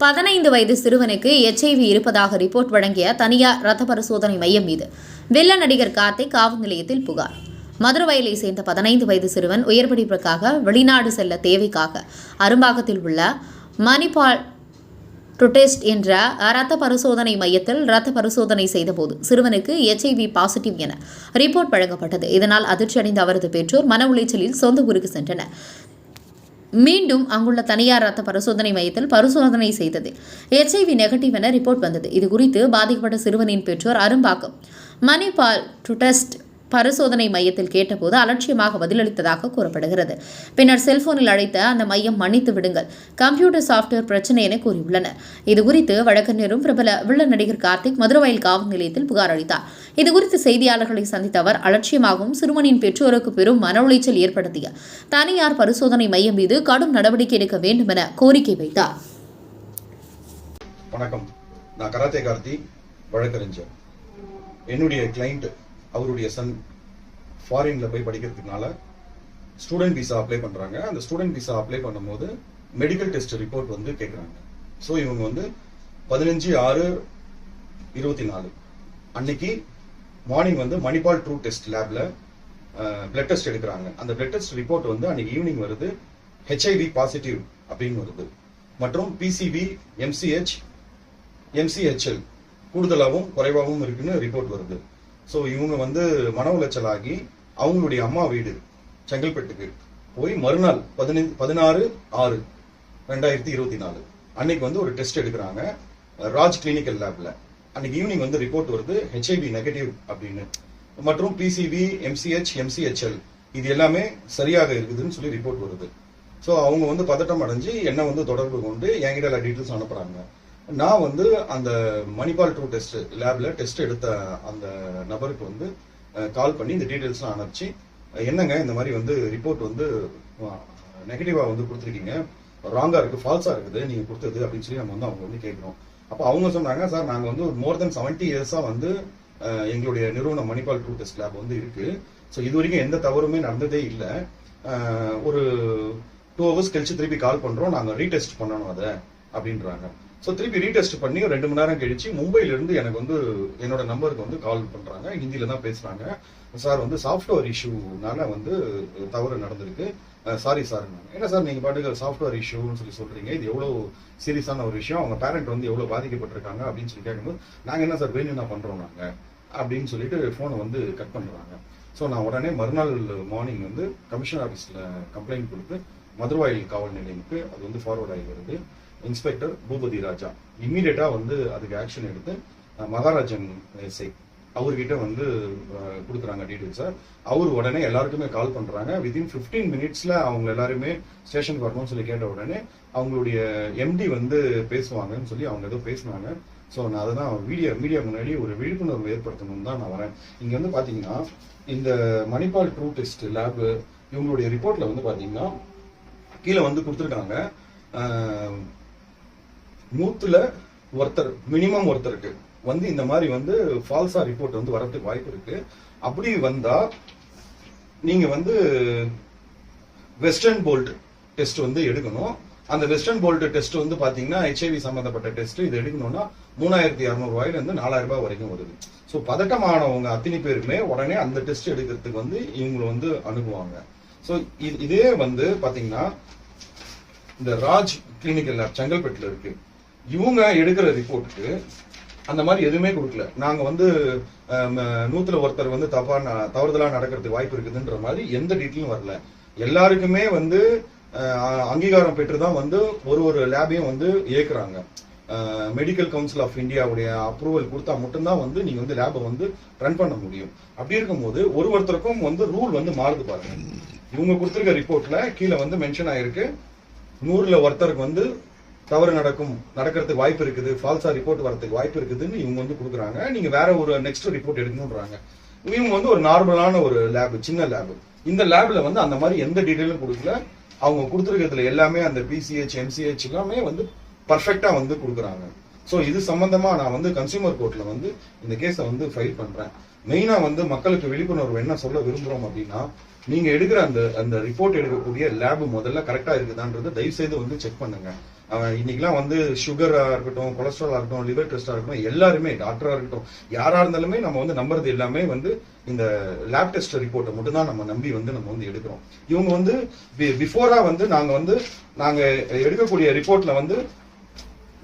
15 வயது சிறுவனுக்கு HIV இருப்பதாக ரிப்போர்ட் வழங்கிய தனியார் ரத்த பரிசோதனை மையம் மீது வில்ல நடிகர் கார்த்திக் காவல் நிலையத்தில் புகார். மதுரவயலை சேர்ந்த 15 வயது சிறுவன் உயர்படிப்புக்காக வெளிநாடு செல்ல தேவைக்காக அரும்பாக்கத்தில் உள்ள மணிபால் டுடெஸ்ட் என்ற ரத்த பரிசோதனை மையத்தில் ரத்த பரிசோதனை செய்தபோது சிறுவனுக்கு HIV பாசிட்டிவ் என ரிப்போர்ட் வழங்கப்பட்டது. இதனால் அதிர்ச்சியடைந்த அவரது பெற்றோர் மன உளைச்சலில் சொந்த ஊருக்கு சென்றனர். மீண்டும் அங்குள்ள தனியார் ரத்த பரிசோதனை மையத்தில் பரிசோதனை செய்தது HIV நெகட்டிவ் என ரிப்போர்ட் வந்தது. இதுகுறித்து பாதிக்கப்பட்ட சிறுவனின் பெற்றோர் அரும்பாக்கம் மணிபால் டுடெஸ்ட் பரிசோதனை மையத்தில் கேட்டபோது அலட்சியமாக பதிலளித்ததாக கூறப்படுகிறது. பின்னர் செல்போனில் அழைத்த அந்த மையம் மன்னித்து விடுங்கள், கம்ப்யூட்டர் சாப்ட்வேர் பிரச்சனை என கூறியுள்ளனர். இதுகுறித்து வழக்கறிஞரும் பிரபல வில்ல நடிகர் கார்த்திக் மதுரவயல் காவல் நிலையத்தில் புகார் அளித்தார். இதுகுறித்து செய்தியாளர்களை சந்தித்த அவர் அலட்சியமாகவும் சிறுவனின் பெற்றோருக்கு பெரும் மன உளைச்சல் ஏற்படுத்திய தனியார் பரிசோதனை மையம் மீது கடும் நடவடிக்கை எடுக்க வேண்டும் என கோரிக்கை வைத்தார். வணக்கம், நான் கராத்தே கார்த்திக், வழக்கறிஞர். என்னுடைய கிளைண்ட் அவருடைய சன் ஃபாரின்ல போய் படிக்கிறதுனால ஸ்டூடெண்ட் விசா அப்ளை பண்றாங்க. அந்த ஸ்டூடெண்ட் விசா அப்ளை பண்ணும்போது மெடிக்கல் டெஸ்ட் ரிப்போர்ட் வந்து கேட்குறாங்க. ஸோ இவங்க வந்து 15/6/24 அன்னைக்கு மார்னிங் வந்து மணிபால் ட்ரூ டெஸ்ட் லேப்ல பிளட் டெஸ்ட் எடுக்கிறாங்க. அந்த பிளட் டெஸ்ட் ரிப்போர்ட் வந்து அன்னைக்கு ஈவினிங் வருது, HIV பாசிட்டிவ் அப்படின்னு வருது. மற்றும் PCV, MCH, MCHL கூடுதலாகவும் குறைவாகவும் இருக்குன்னு ரிப்போர்ட் வருது. ஸோ இவங்க வந்து மன உளைச்சலாகி அவங்களுடைய அம்மா வீடு செங்கல்பட்டுக்கு போய் மறுநாள் 16/6/2024 அன்னைக்கு வந்து ஒரு டெஸ்ட் எடுக்கிறாங்க ராஜ் கிளினிக்கல் லேப்ல. அன்னைக்கு ஈவினிங் வந்து ரிப்போர்ட் வருது HIV நெகட்டிவ் அப்படின்னு. மற்றும் PCV, MCH, MCHL இது எல்லாமே சரியாக இருக்குதுன்னு சொல்லி ரிப்போர்ட் வருது. ஸோ அவங்க வந்து பதட்டம் அடைஞ்சு என்ன வந்து தொடர்பு கொண்டு என்கிட்ட எல்லா டீட்டெயில்ஸ் அனுப்புறாங்க. நான் வந்து அந்த மணிபால் ட்ரூ டெஸ்ட் லேப்ல டெஸ்ட் எடுத்த அந்த நபருக்கு வந்து கால் பண்ணி இந்த டீட்டெயில்ஸ்லாம் அனுப்பிச்சு, என்னங்க இந்த மாதிரி வந்து ரிப்போர்ட் வந்து நெகட்டிவா வந்து கொடுத்துருக்கீங்க, ராங்கா இருக்கு, ஃபால்ஸா இருக்குது நீங்க கொடுத்தது அப்படின்னு சொல்லி நம்ம வந்து அவங்க வந்து கேட்கிறோம். அப்போ அவங்க சொன்னாங்க, சார் நாங்க வந்து ஒரு மோர் தென் 70 இயர்ஸா வந்து எங்களுடைய நிறுவனம் மணிபால் ட்ரூ டெஸ்ட் லேப் வந்து இருக்கு. ஸோ இது வரைக்கும் எந்த தவறுமே நடந்ததே இல்லை. ஒரு 2 hours கழிச்சு திருப்பி கால் பண்றோம், நாங்க ரீடெஸ்ட் பண்ணணும் அதை அப்படின்றாங்க. ஸோ திருப்பி ரீடெஸ்ட் பண்ணி 2 மணி நேரம் கழிச்சு மும்பைல இருந்து எனக்கு வந்து என்னோட நம்பருக்கு வந்து கால் பண்றாங்க. ஹிந்தியில தான் பேசுறாங்க. சார் வந்து சாஃப்ட்வேர் இஷ்யூனால வந்து தவறு நடந்திருக்கு, சாரி சார். என்ன சார் நீங்க பாட்டுக்கு சாஃப்ட்வேர் இஷ்யூன்னு சொல்லி சொல்றீங்க, இது எவ்வளவு சீரியஸான ஒரு விஷயம், அவங்க பேரண்ட் வந்து எவ்வளவு பாதிக்கப்பட்டிருக்காங்க அப்படின்னு சொல்லி கேட்கும்போது நாங்க என்ன சார் வேணும் நான் பண்றோம் நாங்க அப்படின்னு சொல்லிட்டு போனை வந்து கட் பண்றாங்க. ஸோ நான் உடனே மறுநாள் மார்னிங் வந்து கமிஷனர் ஆஃபீஸ்ல கம்ப்ளைண்ட் கொடுத்து மதுரவாயல் காவல் நிலையத்துக்கு அது வந்து ஃபார்வர்ட் ஆகி வருது. இன்ஸ்பெக்டர் பூபதி ராஜா இம்மீடியட்டா வந்து அதுக்கு ஆக்ஷன் எடுத்து மகாராஜன் எஸ்ஐ அவர்கிட்ட வந்து கொடுக்குறாங்க டீட்டெயில்ஸை. அவர் உடனே எல்லாருக்குமே கால் பண்றாங்க. வித்தின் 15 மினிட்ஸ்ல அவங்க எல்லாருமே ஸ்டேஷனுக்கு வரணும்னு சொல்லி கேட்ட உடனே அவங்களுடைய MD வந்து பேசுவாங்கன்னு சொல்லி அவங்க ஏதோ பேசினாங்க. ஸோ நான் அதை தான் மீடியா முன்னாடி ஒரு விழிப்புணர்வு ஏற்படுத்தணும்னு தான் நான் வரேன். இங்க வந்து பாத்தீங்கன்னா இந்த மணிபால் ட்ரூ டெஸ்ட் லேப் இவங்களுடைய ரிப்போர்ட்ல வந்து பாத்தீங்கன்னா கீழே வந்து கொடுத்துருக்காங்க, 100ல ஒருத்தர் மினிமம் ஒருத்தருக்கு வந்து இந்த மாதிரி வந்து ஃபால்ஸா ரிப்போர்ட் வந்து வரதுக்கு வாய்ப்பு இருக்கு. அப்படி வந்தா நீங்க வந்து வெஸ்டர்ன் போல்ட் டெஸ்ட் வந்து எடுக்கணும். அந்த வெஸ்டர்ன் போல்ட் டெஸ்ட் வந்து பாத்தீங்கன்னா HIV சம்பந்தப்பட்ட டெஸ்ட் இது எடுக்கணும்னா 3600 ரூபாயில இருந்து 4000 ரூபாய் வரைக்கும் வருது. ஸோ பதட்டமானவங்க அத்தனை பேருமே உடனே அந்த டெஸ்ட் எடுக்கிறதுக்கு வந்து இவங்களை வந்து அணுகுவாங்க. ஸோ இதே வந்து பாத்தீங்கன்னா இந்த ராஜ் கிளினிக்கல் லேப் செங்கல்பட்டுல இருக்கு. இவங்க எடுக்கிற ரிப்போர்ட்டுக்கு அந்த மாதிரி எதுவுமே கொடுக்கல. நாங்க வந்து 100ல ஒருத்தர் வந்து தவறுதலா நடக்கிறதுக்கு வாய்ப்பு இருக்குதுன்ற மாதிரி எந்த டீட்டெயிலும் வரல. எல்லாருக்குமே வந்து அங்கீகாரம் பெற்றுதான் வந்து ஒரு லேபையும் வந்து இயக்குறாங்க. மெடிக்கல் கவுன்சில் ஆஃப் இந்தியாவுடைய அப்ரூவல் கொடுத்தா மட்டும்தான் வந்து நீங்க வந்து லேபை வந்து ரன் பண்ண முடியும். அப்படி இருக்கும்போது ஒருத்தருக்கும் வந்து ரூல் வந்து மாறுது பாருங்க. இவங்க கொடுத்திருக்க ரிப்போர்ட்ல கீழே வந்து மென்ஷன் ஆயிருக்கு, 100ல ஒருத்தருக்கு வந்து தவறு நடக்கிறதுக்கு வாய்ப்பு இருக்குது, ஃபால்ஸா ரிப்போர்ட் வரதுக்கு வாய்ப்பு இருக்குதுன்னு இவங்க வந்து கொடுக்குறாங்க. நீங்க வேற ஒரு நெக்ஸ்ட் ரிப்போர்ட் எடுக்கணும்ன்றாங்க. இவங்க வந்து ஒரு நார்மலான ஒரு லேப், சின்ன லேப். இந்த லேப்ல வந்து அந்த மாதிரி எந்த டீட்டெயிலும் கொடுக்கல. அவங்க கொடுத்துருக்கிறதுல எல்லாமே அந்த PCH, MCH எல்லாமே வந்து பர்ஃபெக்டா வந்து கொடுக்குறாங்க. ஸோ இது சம்பந்தமா நான் வந்து கன்சியூமர் கோர்ட்ல வந்து இந்த கேஸை வந்து ஃபைல் பண்றேன். மெயினா வந்து மக்களுக்கு விழிப்புணர்வு என்ன சொல்ல விரும்புறோம் அப்படின்னா, நீங்க எடுக்கிற அந்த ரிப்போர்ட் எடுக்கக்கூடிய லேப் முதல்ல கரெக்டா இருக்குதான்றத தயவு செய்து வந்து செக் பண்ணுங்க. இன்னைக்கெல்லாம் வந்து சுகரா இருக்கட்டும், கொலஸ்ட்ராலா இருக்கட்டும், லிவர் டெஸ்டா இருக்கட்டும், எல்லாருமே டாக்டரா இருக்கட்டும், யாரா இருந்தாலுமே நம்ம வந்து நம்புறது எல்லாமே வந்து இந்த லேப் டெஸ்ட் ரிப்போர்ட்டை மட்டும் தான் நம்ம நம்பி வந்து நம்ம வந்து எடுக்கிறோம். இவங்க வந்து பிஃபோரா வந்து நாங்க எடுக்கக்கூடிய ரிப்போர்ட்ல வந்து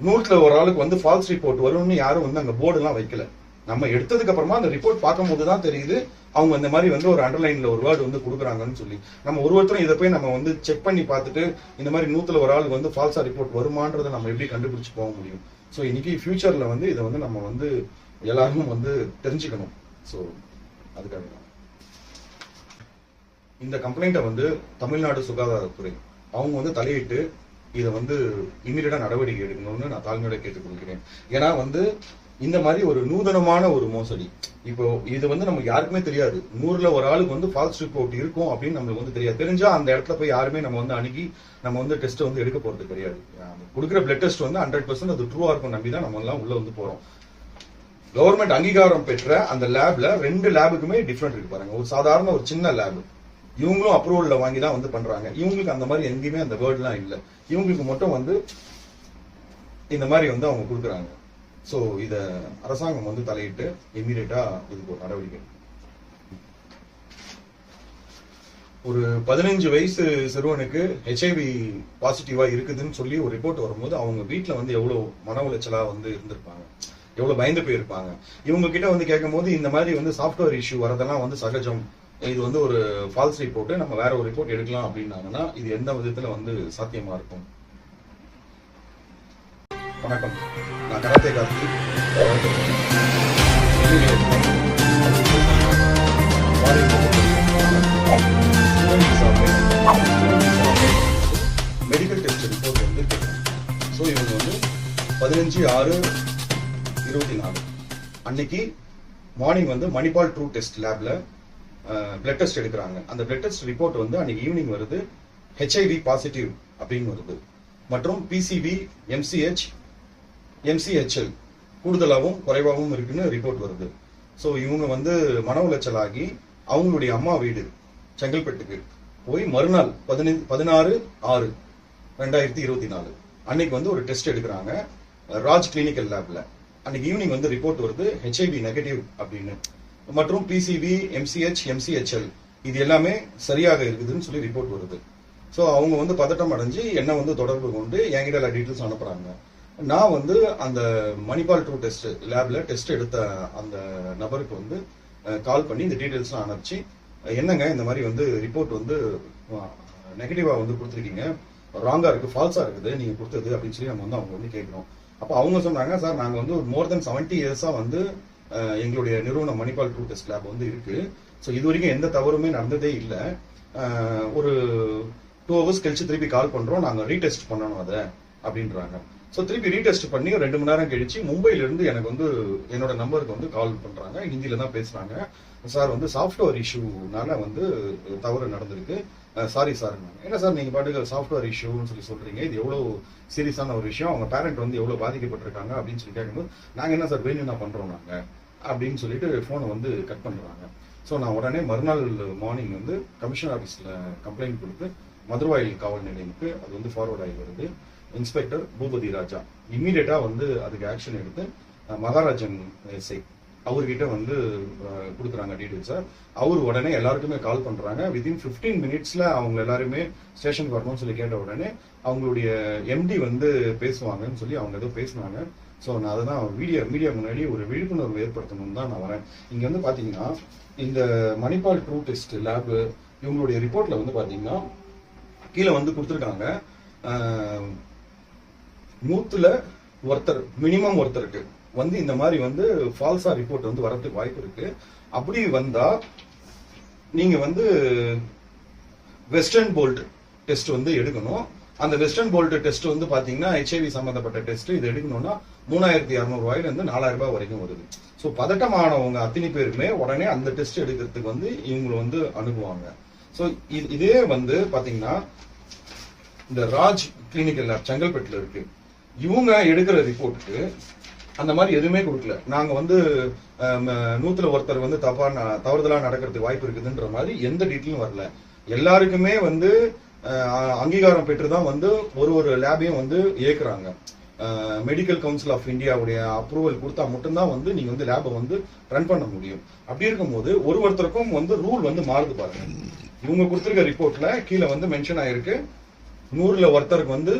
100ல ஒரு ஆளுக்கு வந்து ஃபால்ஸ் ரிப்போர்ட் வரும்னு யாரும் வந்து அங்க போர்டு எல்லாம் வைக்கல. நம்ம எடுத்ததுக்கு அப்புறமா அந்த ரிப்போர்ட் பார்க்கும்போது தான் தெரியுது அவங்க இந்த மாதிரி வந்து ஒரு அண்டர்லைன்ல ஒரு வேர்டு வந்து கொடுக்குறாங்கன்னு சொல்லி. நம்ம ஒருத்தரும் இதை போய் நம்ம வந்து செக் பண்ணி பார்த்துட்டு இந்த மாதிரி 100ல ஒரு ஆளுக்கு வந்து ஃபால்ஸா ரிப்போர்ட் வருமானதை நம்ம எப்படி கண்டுபிடிச்சு போக முடியும்? ஸோ இன்னைக்கு ஃபியூச்சர்ல வந்து இதை வந்து நம்ம வந்து எல்லாரும் வந்து தெரிஞ்சுக்கணும். ஸோ அதுக்காக தான் இந்த கம்ப்ளைண்ட்டை வந்து தமிழ்நாடு சுகாதாரத்துறை அவங்க வந்து தலையிட்டு இதை வந்து இமீடியட்டா நடவடிக்கை எடுக்கணும்னு நான் தாழ்மையோட கேட்டுக்கொள்கிறேன். ஏன்னா வந்து இந்த மாதிரி ஒரு நூதனமான ஒரு மோசடி, இப்போ இது வந்து நமக்கு யாருக்குமே தெரியாது. 100ல ஒரு ஆளுக்கு வந்து ஃபால்ஸ் ரிப்போர்ட் இருக்கும் அப்படின்னு நம்மளுக்கு வந்து தெரியாது. தெரிஞ்சா அந்த இடத்துல போய் யாருமே நம்ம வந்து அணுகி நம்ம வந்து டெஸ்ட் வந்து எடுக்க போறது கிடையாது. கொடுக்குற பிளட் டெஸ்ட் வந்து 100% அது ட்ரூவா இருக்கும் நம்பி தான் நம்ம எல்லாம் உள்ள வந்து போறோம். கவர்மெண்ட் அங்கீகாரம் பெற்ற அந்த லேப்ல 2 லேபுக்குமே டிஃபரெண்ட் இருக்கு பாருங்க. ஒரு சாதாரண ஒரு சின்ன லேப், இவங்களும் அப்ரூவல்ல வாங்கி தான் வந்து பண்றாங்க. இவங்களுக்கு அந்த மாதிரி எங்கேயுமே அந்த வேர்ட்லாம் இல்லை. இவங்களுக்கு மட்டும் வந்து இந்த மாதிரி வந்து அவங்க கொடுக்குறாங்க. ஸோ இத அரசாங்கம் வந்து தலையிட்டு இமீடியட்டா இதுக்கு ஒரு நடவடிக்கை. ஒரு 15 வயசு சிறுவனுக்கு HIV பாசிட்டிவா இருக்குதுன்னு சொல்லி ஒரு ரிப்போர்ட் வரும்போது அவங்க வீட்டுல வந்து எவ்வளவு மன உளைச்சலா வந்து இருந்திருப்பாங்க, எவ்வளவு பயந்து போயிருப்பாங்க. இவங்க கிட்ட வந்து கேட்கும் போது இந்த மாதிரி வந்து சாஃப்ட்வேர் இஷ்யூ வரதெல்லாம் வந்து சகஜம், இது வந்து ஒரு ஃபால்ஸ் ரிப்போர்ட், நம்ம வேற ஒரு ரிப்போர்ட் எடுக்கலாம் அப்படின்னாங்கன்னா இது எந்த விதத்துல வந்து சாத்தியமா இருக்கும்? வணக்கம், நான் karate Karthi. Medical test report வந்து ஸோ இவங்க வந்து 15/6/24 அன்னைக்கு மார்னிங் வந்து மணிபால் ட்ரூ டெஸ்ட் லேப்ல பிளட் டெஸ்ட் எடுக்கிறாங்க. அந்த பிளட் டெஸ்ட் ரிப்போர்ட் வந்து அன்னைக்கு ஈவினிங் வருது HIV பாசிட்டிவ் அப்படின்னு வருது. மற்றும் PCV, MCH, MCHL கூடுதலாகவும் குறைவாகவும் இருக்குன்னு ரிப்போர்ட் வருது. ஸோ இவங்க வந்து மன உளைச்சலாகி அவங்களுடைய அம்மா வீடு செங்கல்பட்டுக்கு போய் மறுநாள் 16/6/2024 அன்னைக்கு வந்து ஒரு டெஸ்ட் எடுக்கிறாங்க ராஜ் கிளினிக்கல் லேப்ல. அன்னைக்கு ஈவினிங் வந்து ரிப்போர்ட் வருது HIV நெகட்டிவ் அப்படின்னு. மற்றும் PCV, MCH, MCHL இது எல்லாமே சரியாக இருக்குதுன்னு சொல்லி ரிப்போர்ட் வருது. ஸோ அவங்க வந்து பதட்டம் அடைஞ்சு என்ன வந்து தொடர்பு கொண்டு என்கிட்ட எல்லா டீட்டெயில்ஸ் அனுப்புறாங்க. நான் வந்து அந்த மணிபால் ட்ரூ டெஸ்ட் லேப்ல டெஸ்ட் எடுத்த அந்த நபருக்கு வந்து கால் பண்ணி இந்த டீட்டெயில்ஸ்லாம் அனுப்பிச்சு, என்னங்க இந்த மாதிரி வந்து ரிப்போர்ட் வந்து நெகட்டிவா வந்து கொடுத்துருக்கீங்க, ராங்கா இருக்கு, ஃபால்ஸா இருக்குது நீங்க கொடுத்தது அப்படின்னு சொல்லி நம்ம வந்து அவங்க வந்து கேட்கிறோம். அப்போ அவங்க சொன்னாங்க, சார் நாங்க வந்து ஒரு மோர் தென் 70 இயர்ஸா வந்து எங்களுடைய நிறுவனம் மணிபால் ட்ரூ டெஸ்ட் லேப் வந்து இருக்கு. ஸோ இது வரைக்கும் எந்த தவறுமே நடந்ததே இல்லை. ஒரு 2 hours கழிச்சு திருப்பி கால் பண்றோம், நாங்க ரீடெஸ்ட் பண்ணணும் அதை அப்படின்றாங்க. ஸோ திருப்பி ரீடெஸ்ட் பண்ணி 2 மணி நேரம் கழிச்சு மும்பைல இருந்து எனக்கு வந்து என்னோட நம்பருக்கு வந்து கால் பண்றாங்க. ஹிந்தியில தான் பேசுறாங்க. சார் வந்து சாஃப்ட்வேர் இஷ்யூனால வந்து தவறு நடந்திருக்கு, சாரி சார். என்ன சார் நீங்க பாட்டுக்கு சாஃப்ட்வேர் இஷ்யூன்னு சொல்லி சொல்றீங்க, இது எவ்வளவு சீரியஸான ஒரு விஷயம், அவங்க பேரண்ட் வந்து எவ்வளவு பாதிக்கப்பட்டிருக்காங்க அப்படின்னு சொல்லி கேட்கும்போது, நாங்க என்ன சார் வேணும் என்ன பண்றோம் நாங்க அப்படின்னு சொல்லிட்டு போனை வந்து கட் பண்றாங்க. ஸோ நான் உடனே மறுநாள் மார்னிங் வந்து கமிஷனர் ஆஃபீஸ்ல கம்ப்ளைண்ட் கொடுத்து மதுரவாயில் காவல் நிலையத்துக்கு அது வந்து ஃபார்வர்ட் ஆகி வருது. இன்ஸ்பெக்டர் பூபதி ராஜா இம்மீடியட்டா வந்து அதுக்கு ஆக்ஷன் எடுத்து மகாராஜன் எஸ்ஐ அவர்கிட்ட வந்து கொடுக்குறாங்க டீடைல்ஸை. அவர் உடனே எல்லாருக்குமே கால் பண்றாங்க. வித்தின் 15 மினிட்ஸ்ல அவங்க எல்லாருமே ஸ்டேஷனுக்கு வரணும்னு சொல்லி கேட்ட உடனே அவங்களுடைய MD வந்து பேசுவாங்கன்னு சொல்லி அவங்க ஏதோ பேசினாங்க. ஸோ நான் அதுதான் மீடியா முன்னாடி ஒரு விழிப்புணர்வு ஏற்படுத்தணும்னு தான் நான் வரேன். இங்க வந்து பாத்தீங்கன்னா இந்த மணிபால் ட்ரூ டெஸ்ட் லேப் இவங்களுடைய ரிப்போர்ட்ல வந்து பாத்தீங்கன்னா கீழே வந்து கொடுத்துருக்காங்க, 100ல ஒருத்தர் மினிமம் ஒருத்தருக்கு வந்து இந்த மாதிரி வந்து ஃபால்ஸா ரிப்போர்ட் வந்து வரதுக்கு வாய்ப்பு இருக்கு. அப்படி வந்தா நீங்க வந்து வெஸ்டர்ன் போல்ட் டெஸ்ட் வந்து எடுக்கணும். அந்த வெஸ்டர்ன் போல்ட் டெஸ்ட் வந்து பாத்தீங்கன்னா HIV சம்பந்தப்பட்ட டெஸ்ட் இது எடுக்கணும்னா 3200 ரூபாயில இருந்து 4000 ரூபாய் வரைக்கும் வருது. ஸோ பதட்டமானவங்க அத்தனை பேருமே உடனே அந்த டெஸ்ட் எடுக்கிறதுக்கு வந்து இவங்க வந்து அனுப்புவாங்க. ஸோ இதே வந்து பாத்தீங்கன்னா இந்த ராஜ் கிளினிக்கல் லேப் செங்கல்பட்டுல இருக்கு. இவங்க எடுக்கிற ரிப்போர்ட்டுக்கு அந்த மாதிரி எதுவுமே கொடுக்கல. நாங்க வந்து 100ல ஒருத்தர் வந்து தவறுதலா நடக்கிறதுக்கு வாய்ப்பு இருக்குதுன்ற மாதிரி எந்த டீட்டெயிலும் வரல. எல்லாருக்குமே வந்து அங்கீகாரம் பெற்றுதான் வந்து ஒரு லேபையும் வந்து இயக்குறாங்க. மெடிக்கல் கவுன்சில் ஆஃப் இந்தியாவுடைய அப்ரூவல் கொடுத்தா மட்டும்தான் வந்து நீங்க வந்து லேபை வந்து ரன் பண்ண முடியும். அப்படி இருக்கும்போது ஒருத்தருக்கும் வந்து ரூல் வந்து மாறுது பாருங்க. இவங்க கொடுத்திருக்க ரிப்போர்ட்ல கீழே வந்து மென்ஷன் ஆயிருக்கு 100ல ஒருத்தருக்கு வந்து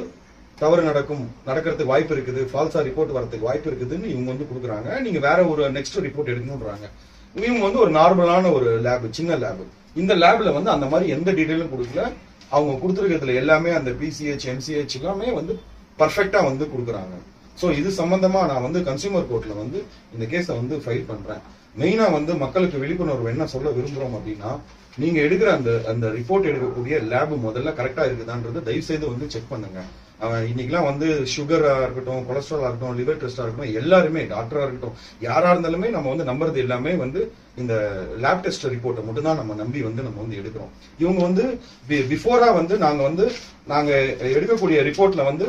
தவறு நடக்கிறதுக்கு வாய்ப்பு இருக்குது, ஃபால்ஸா ரிப்போர்ட் வரதுக்கு வாய்ப்பு இருக்குதுன்னு இவங்க வந்து கொடுக்குறாங்க. நீங்க வேற ஒரு நெக்ஸ்ட் ரிப்போர்ட் எடுக்கணும்ன்றாங்க. இவங்க வந்து ஒரு நார்மலான ஒரு லேப், சின்ன லேப். இந்த லேப்ல வந்து அந்த மாதிரி எந்த டீடைலும் கொடுக்கல. அவங்க கொடுத்துருக்கிறதுல எல்லாமே அந்த பிசிஹெச் எம்சிஹெச் எல்லாமே வந்து பர்ஃபெக்டா வந்து கொடுக்குறாங்க. ஸோ இது சம்பந்தமா நான் வந்து கன்சியூமர் கோர்ட்ல வந்து இந்த கேஸை வந்து ஃபைல் பண்றேன். மெயினா வந்து மக்களுக்கு விழிப்புணர்வு என்ன சொல்ல விரும்புறோம் அப்படின்னா, நீங்க எடுக்கிற அந்த ரிப்போர்ட் எடுக்கக்கூடிய லேப் முதல்ல கரெக்டா இருக்குதான்றது தயவு செய்து வந்து செக் பண்ணுங்க. இன்னைக்கெல்லாம் வந்து சுகரா இருக்கட்டும், கொலஸ்ட்ராலா இருக்கட்டும், லிவர் டெஸ்டா இருக்கட்டும், எல்லாருமே டாக்டரா இருக்கட்டும், யாரா இருந்தாலுமே நம்ம வந்து நம்புறது எல்லாமே வந்து இந்த லேப் டெஸ்ட் ரிப்போர்ட்டை மட்டும் தான் நம்ம நம்பி வந்து நம்ம வந்து எடுக்கிறோம். இவங்க வந்து பிஃபோரா வந்து நாங்க எடுக்கக்கூடிய ரிப்போர்ட்ல வந்து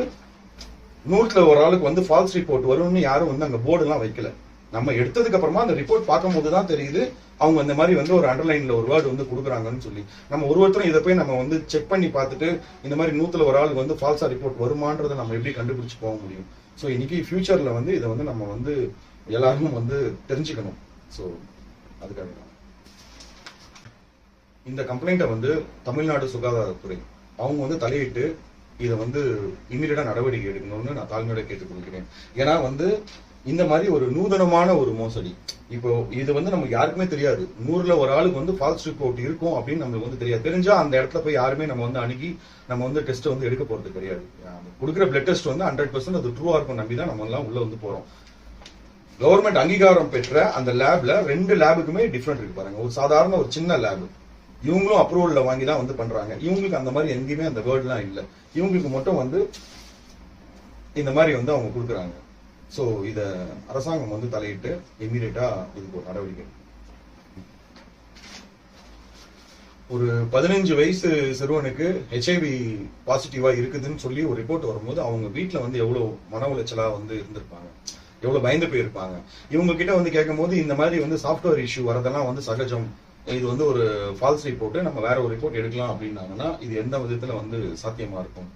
100ல ஒரு ஆளுக்கு வந்து ஃபால்ஸ் ரிப்போர்ட் வரும்னு யாரும் வந்து அங்க போர்டு எல்லாம் வைக்கல. நம்ம எடுத்ததுக்கு அப்புறமா அந்த ரிப்போர்ட் பார்க்கும்போது தான் தெரியுது அவங்க இந்த மாதிரி வந்து ஒரு அண்டர்லைன்ல ஒரு வேர்டு வந்து கொடுக்குறாங்கன்னு சொல்லி. நம்ம ஒருத்தரும் இதை போய் நம்ம வந்து செக் பண்ணி பார்த்துட்டு இந்த மாதிரி 100ல ஒரு ஆளுக்கு வந்து ஃபால்ஸா ரிப்போர்ட் வருமானதை நம்ம எப்படி கண்டுபிடிச்சு போக முடியும்? ஸோ இன்னைக்கு ஃபியூச்சர்ல வந்து இதை வந்து நம்ம வந்து எல்லாரும் வந்து தெரிஞ்சுக்கணும். ஸோ அதுக்காக இந்த கம்ப்ளைண்ட்டை வந்து தமிழ்நாடு சுகாதாரத்துறை அவங்க வந்து தலையிட்டு இதை வந்து இமீடியட்டா நடவடிக்கை எடுக்கணும்னு நான் தாழ்மையோட கேட்டுக்கொள்கிறேன். ஏன்னா வந்து இந்த மாதிரி ஒரு நூதனமான ஒரு மோசடி, இப்போ இது வந்து நமக்கு யாருக்குமே தெரியாது. 100ல ஒரு ஆளுக்கு வந்து ஃபால்ஸ் ரிப்போர்ட் இருக்கும் அப்படின்னு நம்மளுக்கு வந்து தெரியாது. தெரிஞ்சா அந்த இடத்துல போய் யாருமே நம்ம வந்து அணுகி நம்ம வந்து டெஸ்ட் வந்து எடுக்க போறது கிடையாது. கொடுக்குற பிளட் டெஸ்ட் வந்து 100% அது ட்ரூவா இருக்கும் நம்பி தான் நம்ம எல்லாம் உள்ள வந்து போறோம். கவர்மெண்ட் அங்கீகாரம் பெற்ற அந்த லேப்ல 2 லேபுக்குமே டிஃபரெண்ட் இருக்கு பாருங்க. ஒரு சாதாரண ஒரு சின்ன லேப், இவங்களும் அப்ரூவல்ல வாங்கி தான் வந்து பண்றாங்க. இவங்களுக்கு அந்த மாதிரி எங்கேயுமே அந்த வேர்ட்லாம் இல்லை. இவங்களுக்கு மட்டும் வந்து இந்த மாதிரி வந்து அவங்க கொடுக்குறாங்க. ஸோ இத அரசாங்கம் வந்து தலையிட்டு இமீடியட்டா இதுக்கு ஒரு நடவடிக்கை. ஒரு 15 வயசு சிறுவனுக்கு HIV பாசிட்டிவா இருக்குதுன்னு சொல்லி ஒரு ரிப்போர்ட் வரும்போது அவங்க வீட்டுல வந்து எவ்வளவு மன உளைச்சலா வந்து இருந்திருப்பாங்க, எவ்வளவு பயந்து போயிருப்பாங்க. இவங்க கிட்ட வந்து கேட்கும் போது இந்த மாதிரி வந்து சாஃப்ட்வேர் இஷ்யூ வரதெல்லாம் வந்து சகஜம், இது வந்து ஒரு ஃபால்ஸ் ரிப்போர்ட், நம்ம வேற ஒரு ரிப்போர்ட் எடுக்கலாம் அப்படின்னாங்கன்னா இது எந்த விதத்துல வந்து சாத்தியமா இருக்கும்?